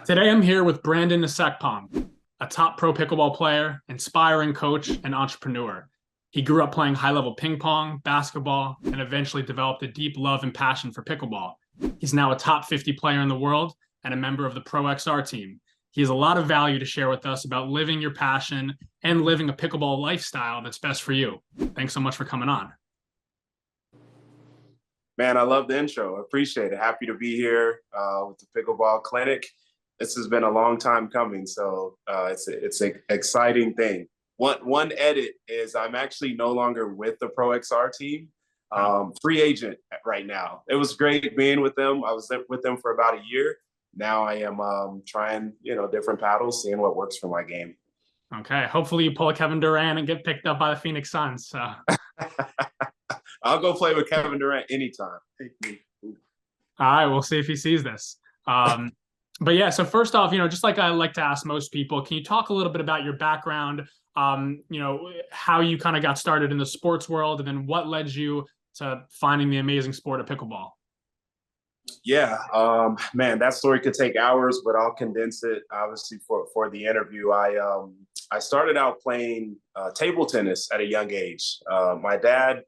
Today I'm here with Brandon Nsekpong, a top pro pickleball player, inspiring coach, and entrepreneur. He grew up playing high-level ping pong, basketball, and eventually developed a deep love and passion for pickleball. He's now a top 50 player in the world and a member of the Pro XR team. He has a lot of value to share with us about living your passion and living a pickleball lifestyle that's best for you. Thanks so much for coming on. Man, I love the intro. I appreciate it. Happy to be here with the Pickleball Clinic. This has been a long time coming, so it's an exciting thing. One edit is I'm actually no longer with the Pro XR team. Free agent right now. It was great being with them. I was with them for about a year. Now I am trying, different paddles, seeing what works for my game. Okay, hopefully you pull a Kevin Durant and get picked up by the Phoenix Suns. I'll go play with Kevin Durant anytime. All right, we'll see if he sees this. But yeah, so first off, just like I like to ask most people, can you talk a little bit about your background, how you kind of got started in the sports world, and then what led you to finding the amazing sport of pickleball? Yeah, man, that story could take hours, but I'll condense it obviously for the interview. I started out playing table tennis at a young age. My dad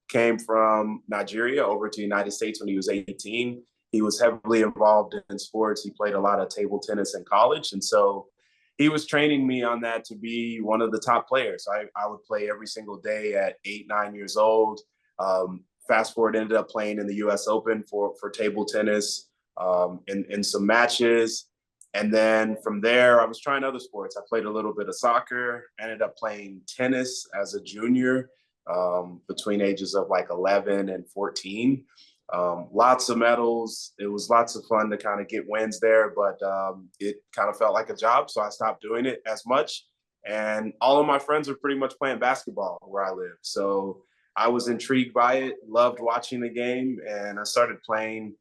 came from Nigeria over to the United States when he was 18. He was heavily involved in sports. He played a lot of table tennis in college. And so he was training me on that to be one of the top players. I would play every single day at 8, 9 years old. Fast forward, ended up playing in the US Open for table tennis in some matches. And then from there, I was trying other sports. I played a little bit of soccer, ended up playing tennis as a junior between ages of like 11 and 14. Lots of medals. It was lots of fun to kind of get wins there, but it kind of felt like a job. So I stopped doing it as much. And all of my friends are pretty much playing basketball where I live. So I was intrigued by it, loved watching the game, and I started playing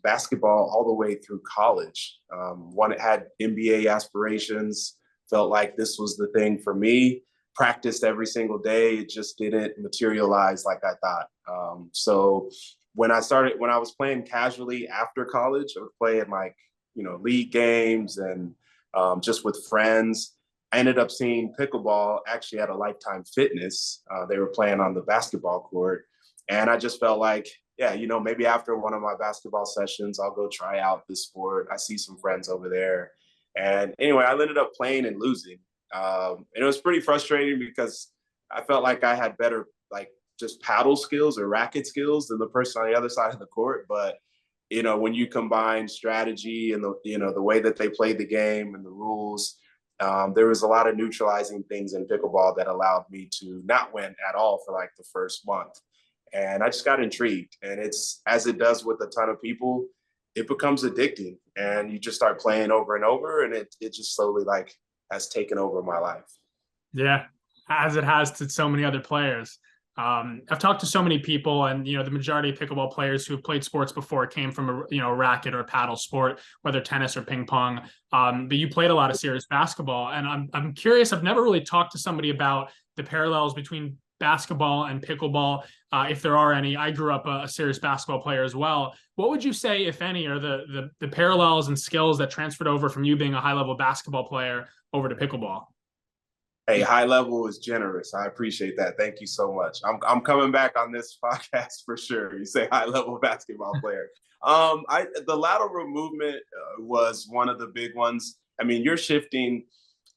basketball all the way through college. One had NBA aspirations, felt like this was the thing for me. Practiced every single day. It just didn't materialize like I thought. So when I was playing casually after college, I would play in league games and just with friends. I ended up seeing pickleball actually at a Lifetime Fitness. They were playing on the basketball court. And I just felt like, yeah, maybe after one of my basketball sessions, I'll go try out this sport. I see some friends over there. And anyway, I ended up playing and losing. And it was pretty frustrating because I felt like I had better, just paddle skills or racket skills than the person on the other side of the court. But, when you combine strategy and the way that they played the game and the rules, there was a lot of neutralizing things in pickleball that allowed me to not win at all for like the first month. And I just got intrigued. And it's, as it does with a ton of people, it becomes addicting and you just start playing over and over. And it just slowly has taken over my life. Yeah, as it has to so many other players. I've talked to so many people, and the majority of pickleball players who have played sports before came from a racket or a paddle sport, whether tennis or ping pong. But you played a lot of serious basketball, and I'm curious. I've never really talked to somebody about the parallels between basketball and pickleball, if there are any. I grew up a serious basketball player as well. What would you say, if any, are the parallels and skills that transferred over from you being a high level basketball player over to pickleball? Hey, high level is generous. I appreciate that. Thank you so much. I'm coming back on this podcast for sure. You say high level basketball player. The lateral movement was one of the big ones. I mean, you're shifting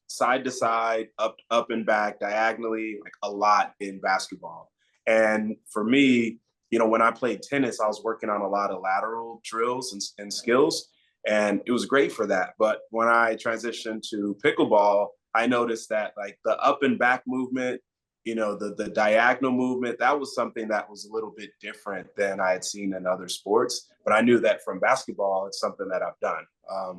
side to side, up and back, diagonally, like a lot in basketball. And for me, when I played tennis, I was working on a lot of lateral drills and skills, and it was great for that. But when I transitioned to pickleball, I noticed that like the up and back movement, the diagonal movement, that was something that was a little bit different than I had seen in other sports. But I knew that from basketball, it's something that I've done.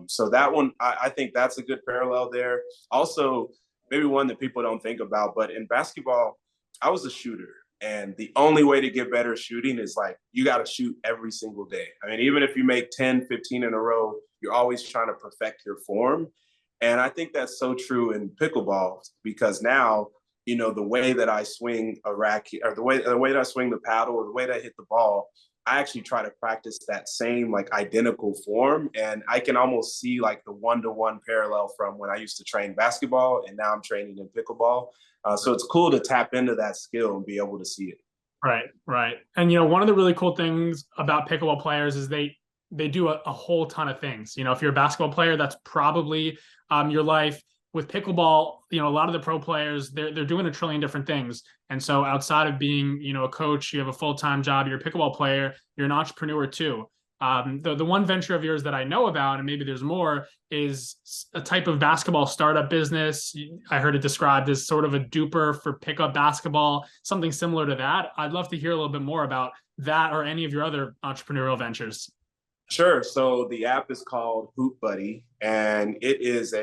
So that one, I think that's a good parallel there. Also, maybe one that people don't think about, but in basketball, I was a shooter. And the only way to get better shooting is you got to shoot every single day. I mean, even if you make 10, 15 in a row, you're always trying to perfect your form. And I think that's so true in pickleball because now, the way that I swing a racket or the way that I swing the paddle or the way that I hit the ball, I actually try to practice that same like identical form, and I can almost see like the one-to-one parallel from when I used to train basketball and now I'm training in pickleball. So it's cool to tap into that skill and be able to see it. Right, right. And one of the really cool things about pickleball players is they do a whole ton of things. If you're a basketball player, that's probably your life. With pickleball, a lot of the pro players, they're doing a trillion different things. And so outside of being, a coach, you have a full-time job, you're a pickleball player, you're an entrepreneur too. The one venture of yours that I know about, and maybe there's more, is a type of basketball startup business. I heard it described as sort of a DUPR for pickup basketball, something similar to that. I'd love to hear a little bit more about that or any of your other entrepreneurial ventures. Sure. So the app is called Hoop Buddy, and it is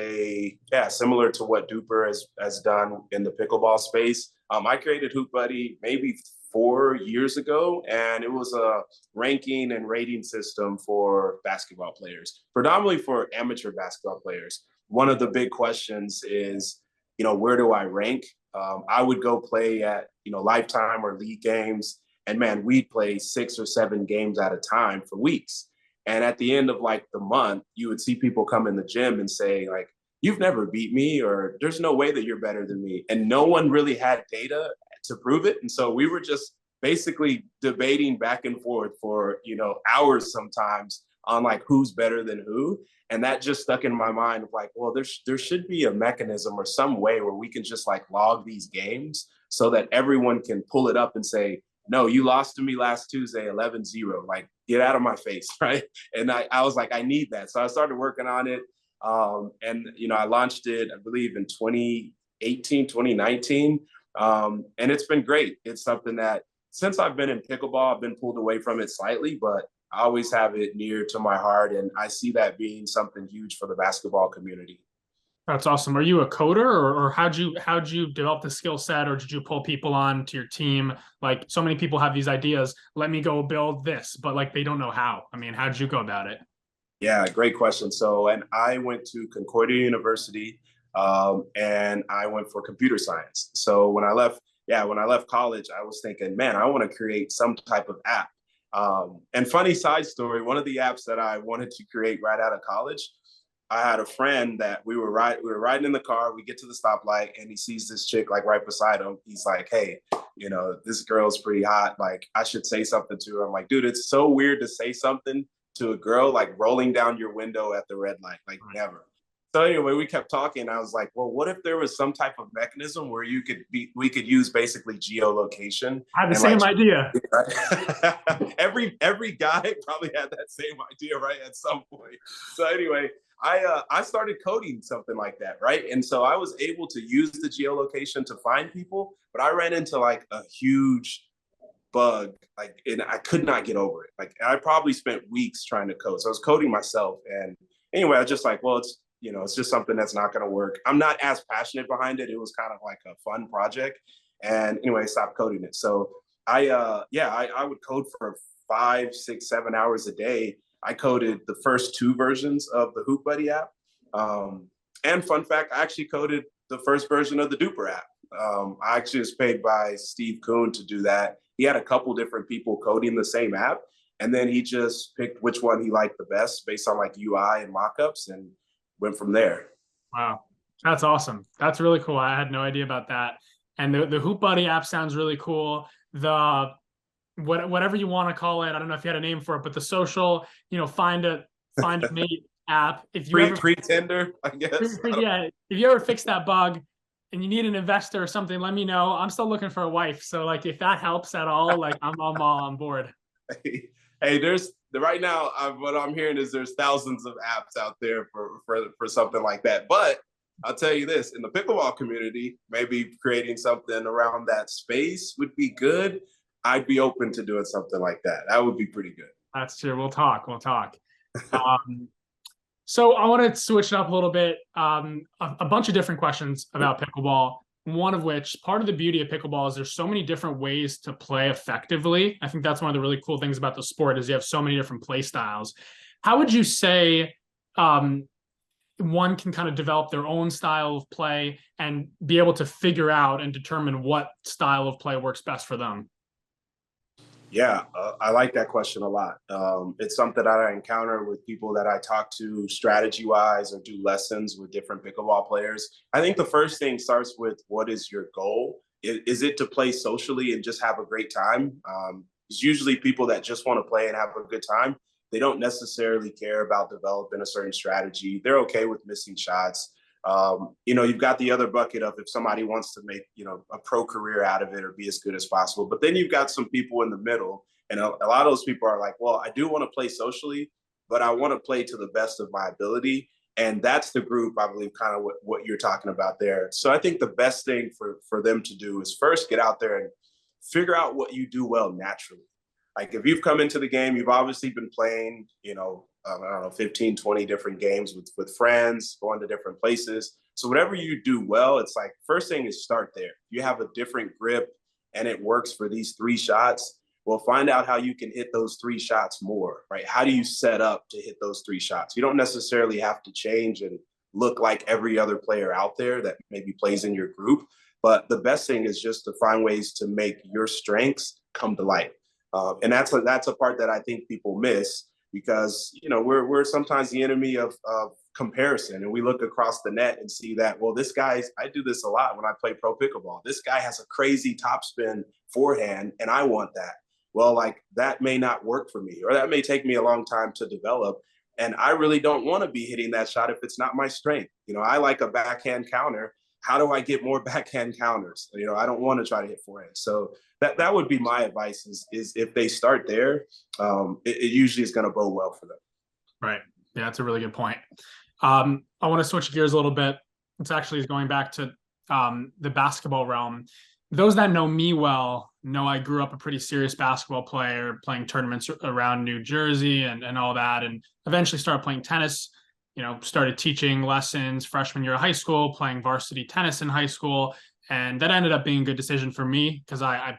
similar to what DUPR has done in the pickleball space. I created Hoop Buddy maybe 4 years ago, and it was a ranking and rating system for basketball players, predominantly for amateur basketball players. One of the big questions is, where do I rank? I would go play at, Lifetime or league games, and man, we'd play 6 or 7 games at a time for weeks. And at the end of like the month, you would see people come in the gym and say like, you've never beat me, or there's no way that you're better than me. And no one really had data to prove it. And so we were just basically debating back and forth for, hours sometimes on like who's better than who. And that just stuck in my mind of like, well, there should be a mechanism or some way where we can just like log these games so that everyone can pull it up and say, no, you lost to me last Tuesday, 11-0. Like, get out of my face, right? And I was like, I need that. So I started working on it. I launched it, I believe, in 2018, 2019. And it's been great. It's something that since I've been in pickleball, I've been pulled away from it slightly, but I always have it near to my heart. And I see that being something huge for the basketball community. That's awesome. Are you a coder, or how'd you develop the skill set, or did you pull people on to your team? Like so many people have these ideas, let me go build this, but like they don't know how. I mean, how'd you go about it? Yeah, great question. And I went to Concordia University, and I went for computer science. So when I left college, I was thinking, man, I want to create some type of app. And funny side story, one of the apps that I wanted to create right out of college, I had a friend that we were riding in the car. We get to the stoplight and he sees this chick like right beside him. He's like, hey, this girl's pretty hot. Like I should say something to her. I'm like, dude, it's so weird to say something to a girl like rolling down your window at the red light. Like never. So anyway, we kept talking. I was like, well, what if there was some type of mechanism where we could use basically geolocation? I had the same idea. Every guy probably had that same idea, right? At some point. So anyway, I started coding something like that, right? And so I was able to use the geolocation to find people, but I ran into like a huge bug, like, and I could not get over it. Like I probably spent weeks trying to code. So I was coding myself. And anyway, I was just like, well, it's just something that's not going to work. I'm not as passionate behind it. It was kind of like a fun project. And anyway, I stopped coding it. So I would code for 5, 6, 7 hours a day. I coded the first 2 versions of the Hoop Buddy app. And fun fact, I actually coded the first version of the DUPR app. I actually was paid by Steve Kuhn to do that. He had a couple different people coding the same app, and then he just picked which one he liked the best based on like UI and mockups and went from there. Wow. That's awesome. That's really cool. I had no idea about that. And the Hoop Buddy app sounds really cool. Whatever you want to call it, I don't know if you had a name for it, but the social, find a mate app. If you Pretender, I guess. Yeah, if you ever fix that bug and you need an investor or something, let me know. I'm still looking for a wife, so like if that helps at all, like I'm all on board. Hey, there's right now. What I'm hearing is there's thousands of apps out there for something like that. But I'll tell you this: in the pickleball community, maybe creating something around that space would be good. I'd be open to doing something like that. That would be pretty good. That's true. We'll talk. So I want to switch it up a little bit. A bunch of different questions about pickleball. One of which, part of the beauty of pickleball is there's so many different ways to play effectively. I think that's one of the really cool things about the sport is you have so many different play styles. How would you say one can kind of develop their own style of play and be able to figure out and determine what style of play works best for them? Yeah, I like that question a lot. It's something that I encounter with people that I talk to strategy wise or do lessons with different pickleball players. I think the first thing starts with what is your goal? Is it to play socially and just have a great time? It's usually people that just want to play and have a good time. They don't necessarily care about developing a certain strategy. They're okay with missing shots. You've got the other bucket of if somebody wants to make, a pro career out of it or be as good as possible. But then you've got some people in the middle, and a lot of those people are like, well, I do want to play socially, but I want to play to the best of my ability. And that's the group, I believe, kind of what you're talking about there. So I think the best thing for them to do is first get out there and figure out what you do well naturally. Like if you've come into the game, you've obviously been playing, I don't know, 15, 20 different games with friends, going to different places. So whatever you do well, it's like first thing is start there. You have a different grip and it works for these three shots. Well, find out how you can hit those three shots more, right? How do you set up to hit those three shots? You don't necessarily have to change and look like every other player out there that maybe plays in your group. But the best thing is just to find ways to make your strengths come to light. And that's a part that I think people miss because we're sometimes the enemy of comparison, and we look across the net and see that, well, this guy's, I do this a lot when I play pro pickleball. This guy has a crazy topspin forehand, and I want that. Well, like that may not work for me, or that may take me a long time to develop. And I really don't want to be hitting that shot if it's not my strength. I like a backhand counter. How do I get more backhand counters? I don't want to try to hit forehand. So that would be my advice is if they start there, it usually is going to bode well for them. Right. Yeah, that's a really good point. I want to switch gears a little bit. It's actually going back to the basketball realm. Those that know me well know I grew up a pretty serious basketball player, playing tournaments around New Jersey and all that, and eventually started playing tennis. Started teaching lessons freshman year of high school, playing varsity tennis in high school. And that ended up being a good decision for me because I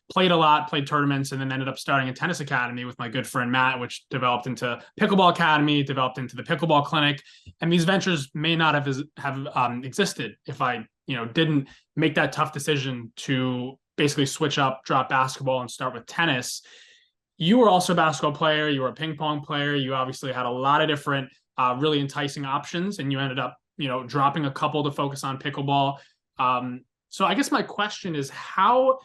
played a lot, played tournaments, and then ended up starting a tennis academy with my good friend Matt, which developed into Pickleball Academy, developed into the Pickleball Clinic. And these ventures may not have existed if I didn't make that tough decision to basically switch up, drop basketball, and start with tennis. You were also a basketball player. You were a ping pong player. You obviously had a lot of different really enticing options, and you ended up dropping a couple to focus on pickleball. So I guess my question is, how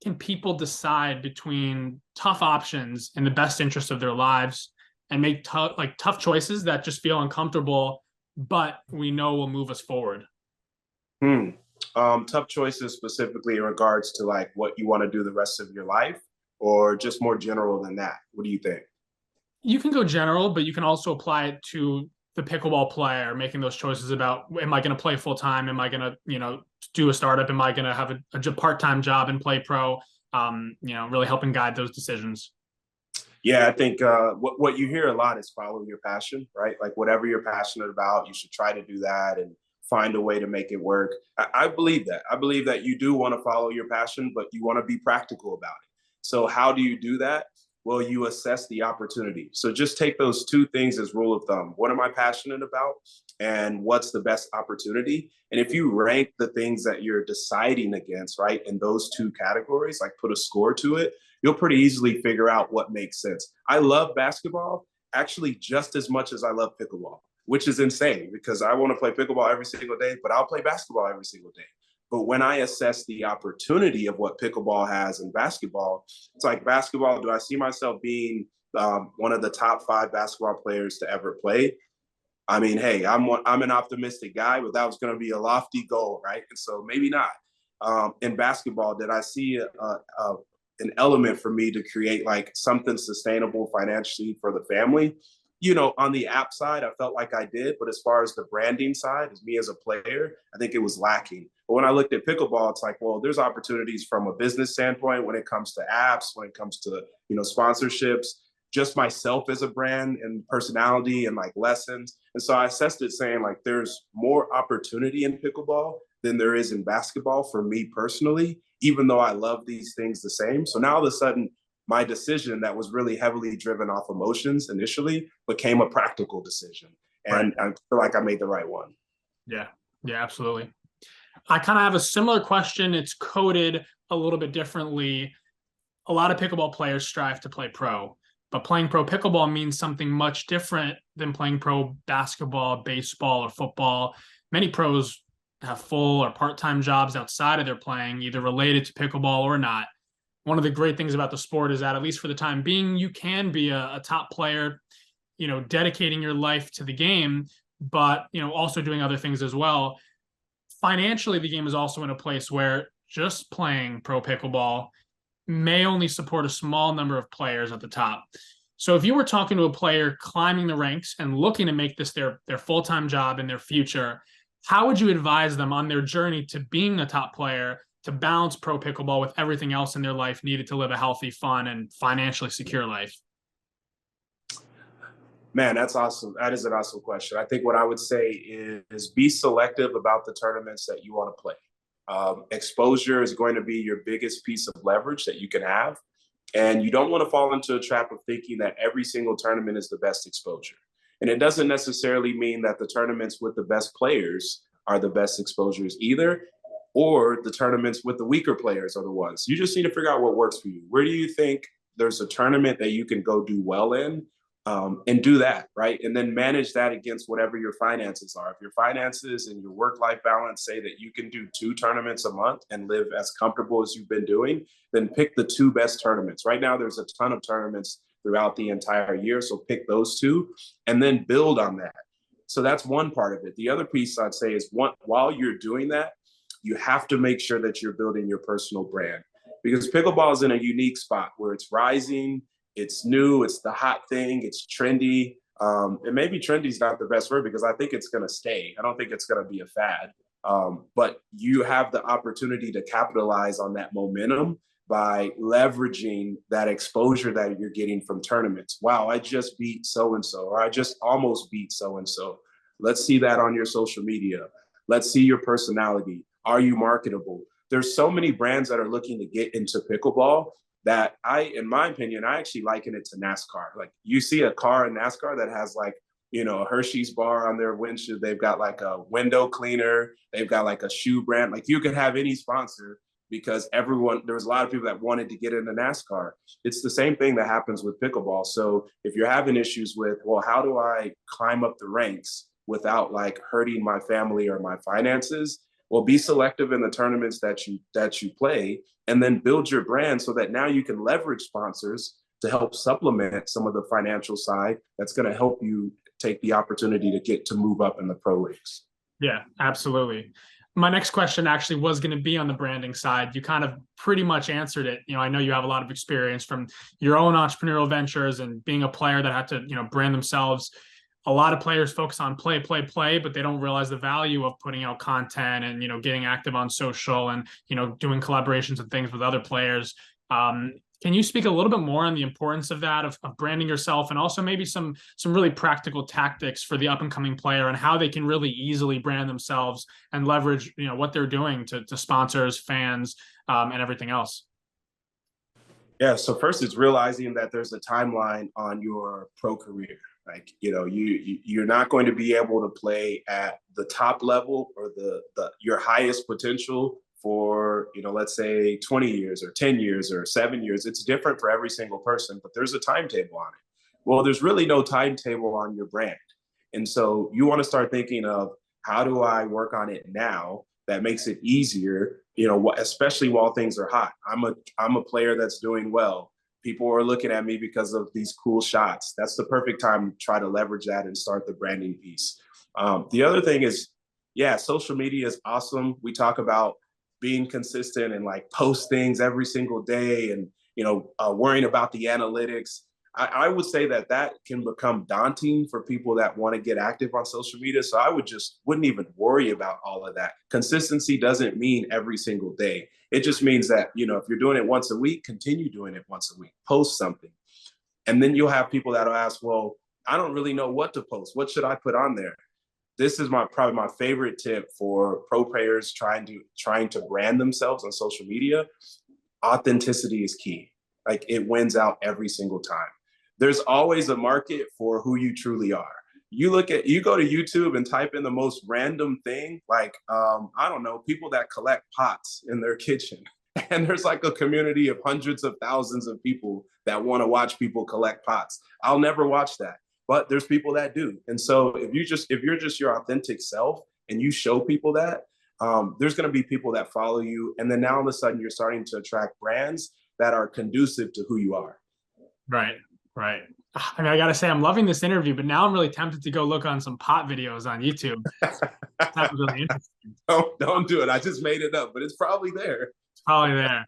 can people decide between tough options in the best interest of their lives and make tough choices that just feel uncomfortable, but we know will move us forward? Tough choices specifically in regards to like what you want to do the rest of your life, or just more general than that? What do you think? You can go general, but you can also apply it to the pickleball player, making those choices about, am I going to play full time? Am I going to, do a startup? Am I going to have a part-time job and play pro? Really helping guide those decisions. Yeah, I think what you hear a lot is follow your passion, right? Like whatever you're passionate about, you should try to do that and find a way to make it work. I believe that. I believe that you do want to follow your passion, but you want to be practical about it. So how do you do that? Well, you assess the opportunity. So just take those two things as rule of thumb. What am I passionate about? And what's the best opportunity? And if you rank the things that you're deciding against, right, in those two categories, like put a score to it, you'll pretty easily figure out what makes sense. I love basketball actually just as much as I love pickleball, which is insane because I want to play pickleball every single day, but I'll play basketball every single day. But when I assess the opportunity of what pickleball has in basketball, it's like basketball, do I see myself being one of the top 5 basketball players to ever play? I mean, hey, I'm an optimistic guy, but that was going to be a lofty goal, right? And so maybe not. In basketball, did I see an element for me to create like something sustainable financially for the family? On the app side, I felt like I did, but as far as the branding side, as me as a player, I think it was lacking. But when I looked at pickleball, it's like, well, there's opportunities from a business standpoint when it comes to apps, when it comes to, sponsorships, just myself as a brand and personality and like lessons. And so I assessed it saying like, there's more opportunity in pickleball than there is in basketball for me personally, even though I love these things the same. So now all of a sudden, my decision that was really heavily driven off emotions initially became a practical decision. And right. I feel like I made the right one. Yeah, absolutely. I kind of have a similar question. It's coded a little bit differently. a lot of pickleball players strive to play pro, but playing pro pickleball means something much different than playing pro basketball, baseball, or football. Many pros have full or part-time jobs outside of their playing, either related to pickleball or not. One of the great things about the sport is that, at least for the time being, you can be a top player, dedicating your life to the game, but also doing other things as well. Financially, the game is also in a place where just playing pro pickleball may only support a small number of players at the top. So if you were talking to a player climbing the ranks and looking to make this their full-time job in their future, how would you advise them on their journey to being a top player, to balance pro pickleball with everything else in their life needed to live a healthy, fun, and financially secure life? Man, that's awesome. That is an awesome question. I think what I would say is be selective about the tournaments that you want to play. Exposure is going to be your biggest piece of leverage that you can have. And you don't want to fall into a trap of thinking that every single tournament is the best exposure. And it doesn't necessarily mean that the tournaments with the best players are the best exposures either, or the tournaments with the weaker players are the ones. You just need to figure out what works for you. Where do you think there's a tournament that you can go do well in? And do that, right? And then manage that against whatever your finances are. If your finances and your work-life balance say that you can do 2 tournaments a month and live as comfortable as you've been doing, then pick the 2 best tournaments. Right now, there's a ton of tournaments throughout the entire year, so pick those 2 and then build on that. So that's one part of it. The other piece I'd say is while you're doing that, you have to make sure that you're building your personal brand, because pickleball is in a unique spot where it's rising. It's new, it's the hot thing, it's trendy. And maybe trendy is not the best word, because I think it's going to stay. I don't think it's going to be a fad. But you have the opportunity to capitalize on that momentum by leveraging that exposure that you're getting from tournaments. Wow, I just beat so-and-so, or I just almost beat so-and-so. Let's see that on your social media. Let's see your personality. Are you marketable? There's so many brands that are looking to get into pickleball that in my opinion, I actually liken it to NASCAR. Like, you see a car in NASCAR that has like, a Hershey's bar on their windshield. They've got like a window cleaner. They've got like a shoe brand. Like, you could have any sponsor, because there was a lot of people that wanted to get into NASCAR. It's the same thing that happens with pickleball. So if you're having issues with, well, how do I climb up the ranks without like hurting my family or my finances? Well, be selective in the tournaments that you play, and then build your brand so that now you can leverage sponsors to help supplement some of the financial side that's going to help you take the opportunity to move up in the pro ranks. Yeah, absolutely. My next question actually was going to be on the branding side. You kind of pretty much answered it. I know you have a lot of experience from your own entrepreneurial ventures and being a player that had to, brand themselves. A lot of players focus on play, but they don't realize the value of putting out content and, getting active on social and, doing collaborations and things with other players. Can you speak a little bit more on the importance of that, of branding yourself, and also maybe some really practical tactics for the up and coming player and how they can really easily brand themselves and leverage, what they're doing to sponsors, fans, and everything else? Yeah. So first, it's realizing that there's a timeline on your pro career. Like, you're not going to be able to play at the top level or your highest potential for, let's say 20 years or 10 years or 7 years. It's different for every single person, but there's a timetable on it. Well, there's really no timetable on your brand. And so you want to start thinking of, how do I work on it now that makes it easier, especially while things are hot. I'm a player that's doing well. People are looking at me because of these cool shots. That's the perfect time to try to leverage that and start the branding piece. The other thing is, yeah, social media is awesome. We talk about being consistent and like post things every single day and, worrying about the analytics. I would say that can become daunting for people that want to get active on social media. So I wouldn't even worry about all of that. Consistency doesn't mean every single day. It just means that, if you're doing it once a week, continue doing it once a week, post something. And then you'll have people that'll ask, well, I don't really know what to post. What should I put on there? This is probably my favorite tip for pro players trying to brand themselves on social media. Authenticity is key. Like, it wins out every single time. There's always a market for who you truly are. You go to YouTube and type in the most random thing, like, I don't know, people that collect pots in their kitchen. And there's like a community of hundreds of thousands of people that want to watch people collect pots. I'll never watch that, but there's people that do. And so if you're just your authentic self and you show people that, there's going to be people that follow you. And then now all of a sudden you're starting to attract brands that are conducive to who you are. Right, right. I mean, I gotta say, I'm loving this interview, but now I'm really tempted to go look on some pot videos on YouTube. That was really interesting. Don't do it. I just made it up, but it's probably there. It's probably there.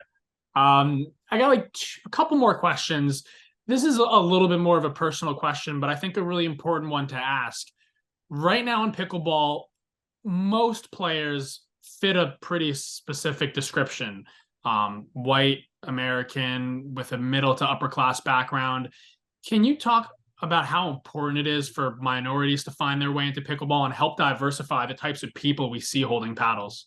I got like a couple more questions. This is a little bit more of a personal question, but I think a really important one to ask. Right now in pickleball, most players fit a pretty specific description. White, American, with a middle to upper class background. Can you talk about how important it is for minorities to find their way into pickleball and help diversify the types of people we see holding paddles?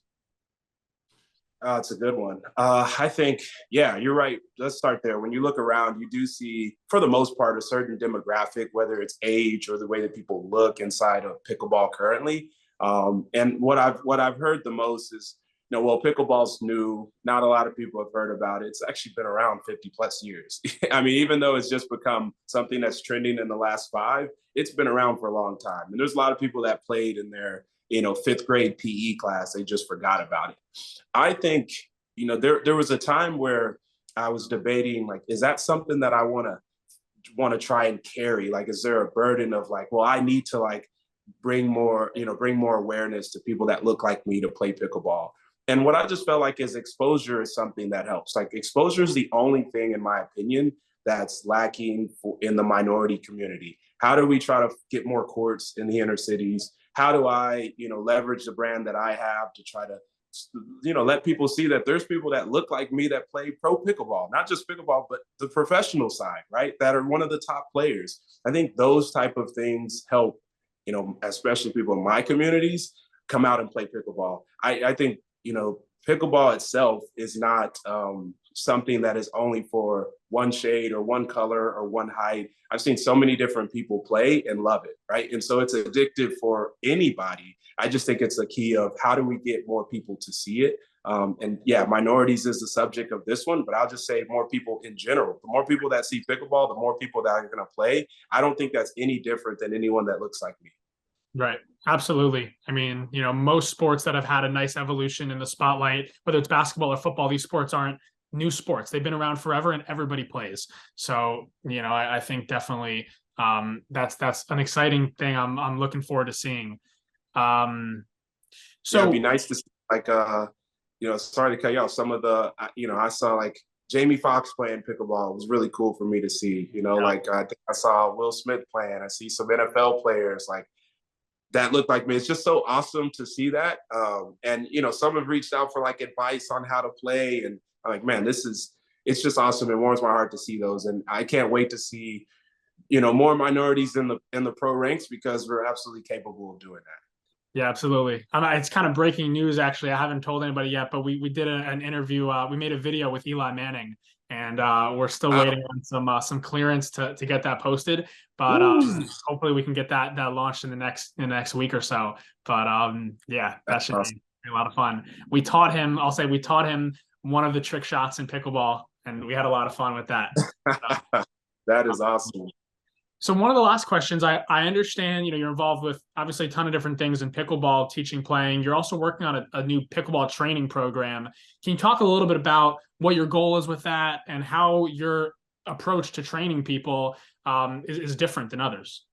It's a good one. I think, yeah, you're right. Let's start there. When you look around, you do see, for the most part, a certain demographic, whether it's age or the way that people look inside of pickleball currently. And what I've heard the most is, well, pickleball's new. Not a lot of people have heard about it. It's actually been around 50 plus years. I mean, even though it's just become something that's trending in the last 5, it's been around for a long time. And there's a lot of people that played in their, 5th grade PE class. They just forgot about it. I think, there was a time where I was debating, like, is that something that I want to try and carry? Like, is there a burden of like, well, I need to like bring more awareness to people that look like me to play pickleball. And what I just felt like is exposure is something that helps. Like, exposure is the only thing, in my opinion, that's lacking in the minority community. How do we try to get more courts in the inner cities? How do I, leverage the brand that I have to try to, let people see that there's people that look like me that play pro pickleball, not just pickleball, but the professional side, right? That are one of the top players. I think those type of things help, especially people in my communities come out and play pickleball. I think, pickleball itself is not something that is only for one shade or one color or one height. I've seen so many different people play and love it, right? And so it's addictive for anybody. I just think it's a key of how do we get more people to see it? And yeah, minorities is the subject of this one, but I'll just say more people in general. The more people that see pickleball, the more people that are going to play. I don't think that's any different than anyone that looks like me. Right. Absolutely. I mean, most sports that have had a nice evolution in the spotlight, whether it's basketball or football, these sports aren't new sports. They've been around forever and everybody plays. So, I think definitely that's an exciting thing I'm looking forward to seeing. So it'd be nice to see, like, sorry to cut you off. Some of the, I saw like Jamie Foxx playing pickleball. It was really cool for me to see, like I think I saw Will Smith playing. I see some NFL players like that look like me. It's just so awesome to see that. And, some have reached out for like advice on how to play. And I'm like, man, it's just awesome. It warms my heart to see those. And I can't wait to see, more minorities in the pro ranks, because we're absolutely capable of doing that. Yeah, absolutely. It's kind of breaking news, actually. I haven't told anybody yet, but we did an interview. We made a video with Eli Manning, and we're still waiting on some clearance to get that posted. But hopefully we can get that launched in the next week or so. But yeah, that should be a lot of fun. We taught him one of the trick shots in pickleball, and we had a lot of fun with that. That is awesome. So one of the last questions, I understand, you're involved with obviously a ton of different things in pickleball, teaching, playing. You're also working on a new pickleball training program. Can you talk a little bit about what your goal is with that and how your approach to training people is different than others?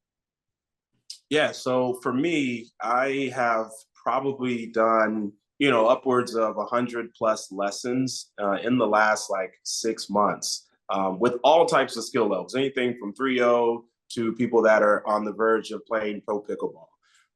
Yeah, so for me, I have probably done, upwards of 100 plus lessons in the last like 6 months with all types of skill levels, anything from 3-0 to people that are on the verge of playing pro pickleball.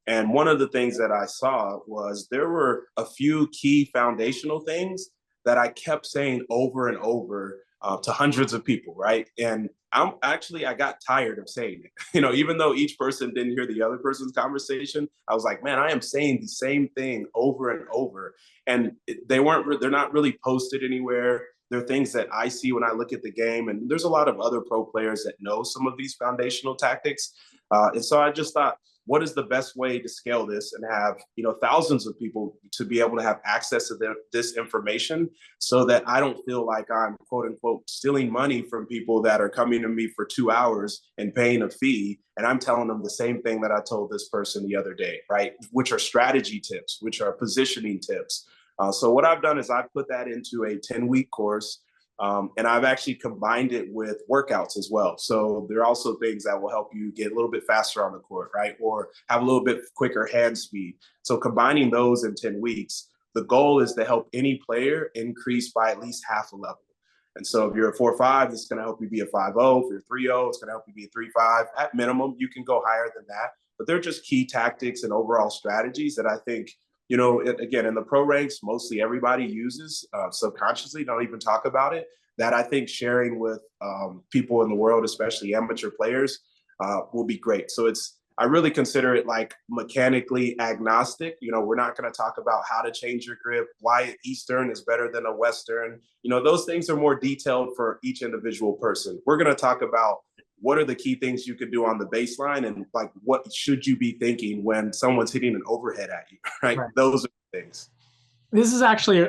And one of the things that I saw was there were a few key foundational things that I kept saying over and over to hundreds of people, right? And I got tired of saying it. Even though each person didn't hear the other person's conversation, I was like, man, I am saying the same thing over and over. And they're not really posted anywhere. They're things that I see when I look at the game. And there's a lot of other pro players that know some of these foundational tactics. And so I just thought, what is the best way to scale this and have, thousands of people to be able to have access to this information, so that I don't feel like I'm quote unquote stealing money from people that are coming to me for 2 hours and paying a fee, and I'm telling them the same thing that I told this person the other day, right? Which are strategy tips, which are positioning tips. So what I've done is I've put that into a 10-week course. And I've actually combined it with workouts as well. So there are also things that will help you get a little bit faster on the court, right? Or have a little bit quicker hand speed. So combining those in 10 weeks, the goal is to help any player increase by at least half a level. And so if you're a 4.5, it's going to help you be a 5.0. If you're 3.0, it's going to help you be a 3.5. At minimum, you can go higher than that. But they're just key tactics and overall strategies that I think, again, in the pro ranks, mostly everybody uses subconsciously, don't even talk about it, that I think sharing with people in the world, especially amateur players, will be great. So I really consider it like mechanically agnostic. We're not going to talk about how to change your grip, why Eastern is better than a Western. Those things are more detailed for each individual person. We're going to talk about what are the key things you could do on the baseline, and like what should you be thinking when someone's hitting an overhead at you, right? Those are the things. This is actually,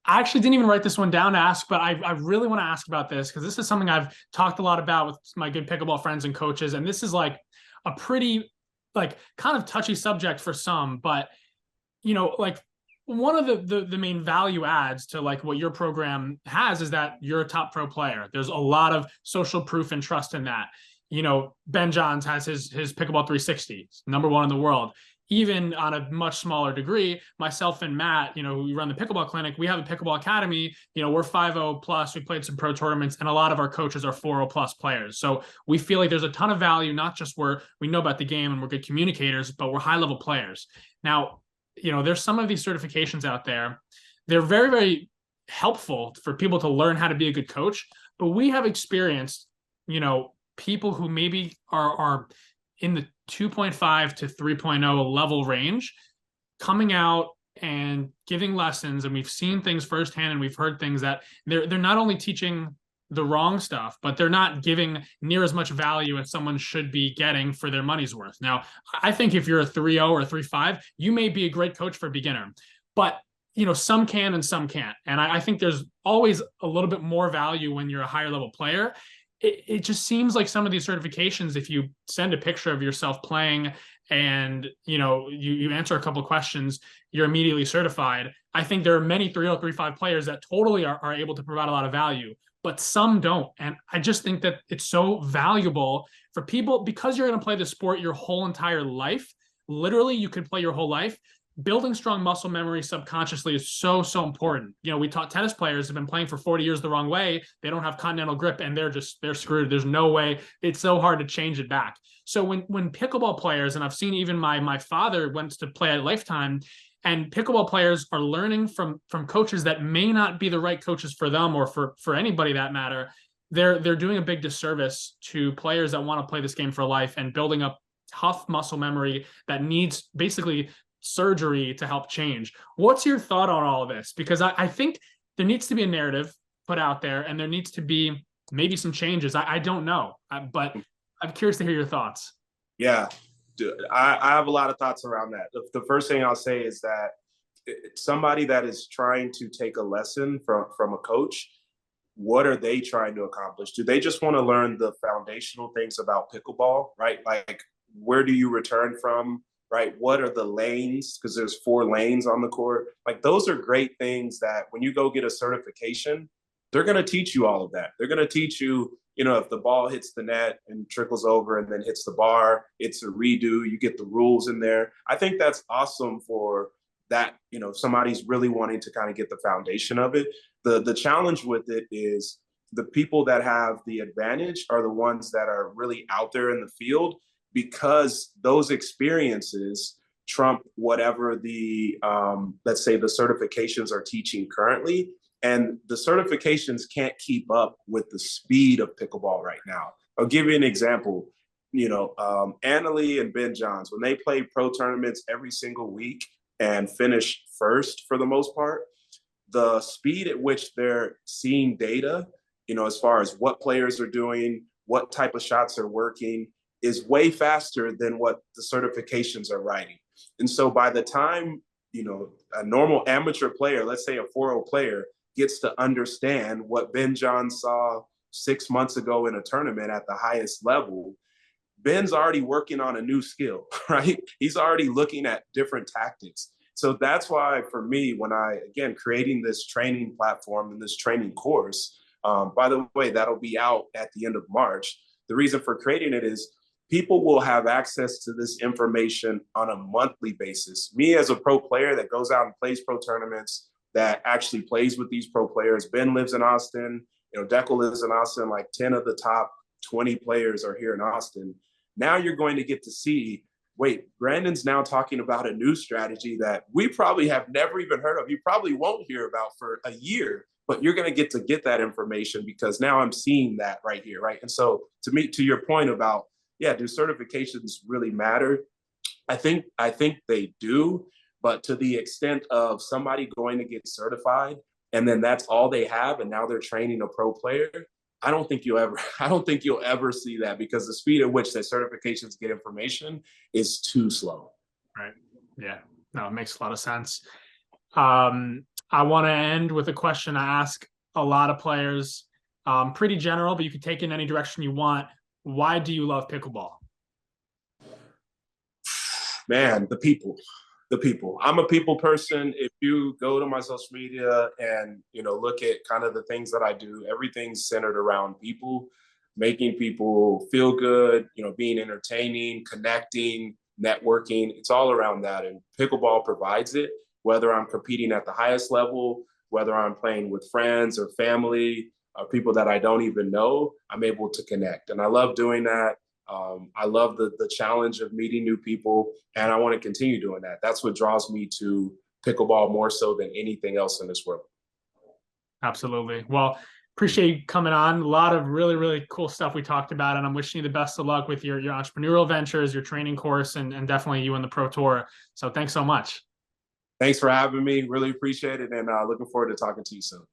I actually didn't even write this one down to ask, but I really want to ask about this, because this is something I've talked a lot about with my good pickleball friends and coaches. And this is like a pretty kind of touchy subject for some, but like one of the main value adds to like what your program has is that you're a top pro player. There's a lot of social proof and trust in that. Ben Johns has his Pickleball 360, #1 in the world. Even on a much smaller degree, myself and Matt, we run the pickleball clinic. We have a pickleball academy. We're 5.0 plus. We played some pro tournaments, and a lot of our coaches are 4.0 plus players. So we feel like there's a ton of value, not just where we know about the game and we're good communicators, but we're high level players. Now, there's some of these certifications out there. They're very, very helpful for people to learn how to be a good coach. But we have experienced, people who maybe are in the 2.5 to 3.0 level range coming out and giving lessons. And we've seen things firsthand, and we've heard things that they're not only teaching the wrong stuff, but they're not giving near as much value as someone should be getting for their money's worth. Now, I think if you're a 3.0 or 3.5, you may be a great coach for a beginner, but some can and some can't. And I think there's always a little bit more value when you're a higher level player. It just seems like some of these certifications, if you send a picture of yourself playing and you answer a couple of questions, you're immediately certified. I think there are many 3.0, 3.5 players that totally are able to provide a lot of value, but some don't. And I just think that it's so valuable for people, because you're going to play the sport your whole entire life. Literally, you could play your whole life. Building strong muscle memory subconsciously is so, so important. We taught tennis players have been playing for 40 years the wrong way. They don't have continental grip, and they're screwed. There's no way. It's so hard to change it back. So when pickleball players, and I've seen even my father went to play at Lifetime, and pickleball players are learning from coaches that may not be the right coaches for them, or for anybody that matter. They're doing a big disservice to players that want to play this game for life, and building up tough muscle memory that needs basically surgery to help change. What's your thought on all of this? Because I think there needs to be a narrative put out there, and there needs to be maybe some changes. I don't know, but I'm curious to hear your thoughts. Yeah, I have a lot of thoughts around that. The first thing I'll say is that somebody that is trying to take a lesson from a coach, what are they trying to accomplish? Do they just want to learn the foundational things about pickleball, right? Like, where do you return from? Right? What are the lanes? Because there's 4 lanes on the court. Like, those are great things that when you go get a certification, they're going to teach you all of that. They're going to teach you, if the ball hits the net and trickles over and then hits the bar, it's a redo. You get the rules in there. I think that's awesome for that. Somebody's really wanting to kind of get the foundation of it. The challenge with it is the people that have the advantage are the ones that are really out there in the field, because those experiences trump whatever the, let's say, the certifications are teaching currently. And the certifications can't keep up with the speed of pickleball right now. I'll give you an example. Annalie and Ben Johns, when they play pro tournaments every single week and finish first for the most part, the speed at which they're seeing data, as far as what players are doing, what type of shots are working, is way faster than what the certifications are writing. And so by the time, a normal amateur player, let's say a 4.0 player, gets to understand what Ben John saw 6 months ago in a tournament at the highest level, Ben's already working on a new skill, right? He's already looking at different tactics. So that's why for me, when again, creating this training platform and this training course, by the way, that'll be out at the end of March. The reason for creating it is people will have access to this information on a monthly basis. Me as a pro player that goes out and plays pro tournaments, that actually plays with these pro players. Ben lives in Austin. Dekel lives in Austin. Like 10 of the top 20 players are here in Austin. Now you're going to get to see, wait, Brandon's now talking about a new strategy that we probably have never even heard of. You probably won't hear about for a year, but you're going to get that information because now I'm seeing that right here, right? And so to your point about, do certifications really matter? I think they do, but to the extent of somebody going to get certified and then that's all they have, and now they're training a pro player, I don't think you'll ever see that because the speed at which that certifications get information is too slow. Right. Yeah. No, it makes a lot of sense. I want to end with a question I ask a lot of players, pretty general, but you can take it in any direction you want. Why do you love pickleball? Man, the people. I'm a people person. If you go to my social media and, look at kind of the things that I do, everything's centered around people, making people feel good, being entertaining, connecting, networking. It's all around that. And pickleball provides it, whether I'm competing at the highest level, whether I'm playing with friends or family, or people that I don't even know, I'm able to connect. And I love doing that. I love the challenge of meeting new people, and I want to continue doing that. That's what draws me to pickleball more so than anything else in this world. Absolutely. Well, appreciate you coming on. A lot of really, really cool stuff we talked about, and I'm wishing you the best of luck with your entrepreneurial ventures, your training course, and definitely you in the Pro Tour. So thanks so much. Thanks for having me. Really appreciate it, and looking forward to talking to you soon.